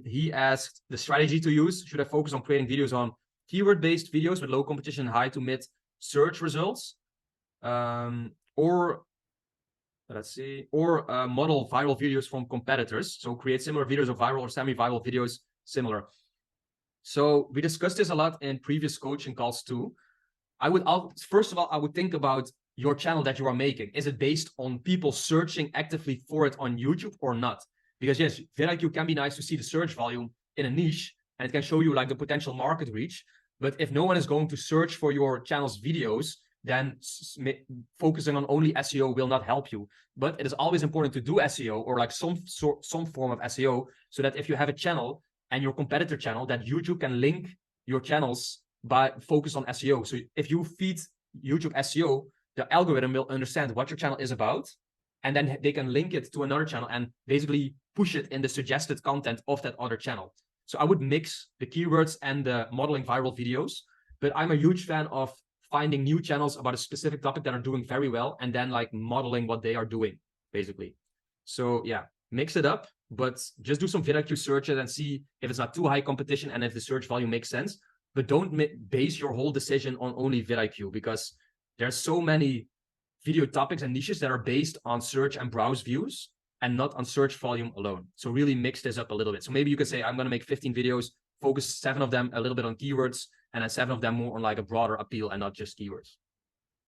he asked the strategy to use. Should I focus on creating videos on keyword-based videos with low competition, high to mid search results? Or let's see, or model viral videos from competitors. So create similar videos of viral or semi-viral videos similar. So we discussed this a lot in previous coaching calls too. First of all, I would think about your channel that you are making. Is it based on people searching actively for it on YouTube or not? Because yes, vidIQ can be nice to see the search volume in a niche, and it can show you like the potential market reach. But if no one is going to search for your channel's videos, then focusing on only SEO will not help you. But it is always important to do SEO or like some form of SEO, so that if you have a channel and your competitor channel, that YouTube can link your channels by focus on SEO. So if you feed YouTube SEO, the algorithm will understand what your channel is about, and then they can link it to another channel and basically push it in the suggested content of that other channel. So I would mix the keywords and the modeling viral videos, but I'm a huge fan of finding new channels about a specific topic that are doing very well, and then like modeling what they are doing, basically. So yeah, mix it up, but just do some vidIQ searches and see if it's not too high competition and if the search volume makes sense. But don't base your whole decision on only vidIQ, because there's so many video topics and niches that are based on search and browse views and not on search volume alone. So really mix this up a little bit. So maybe you could say, I'm going to make 15 videos, focus 7 of them a little bit on keywords, and then 7 of them more on like a broader appeal and not just keywords.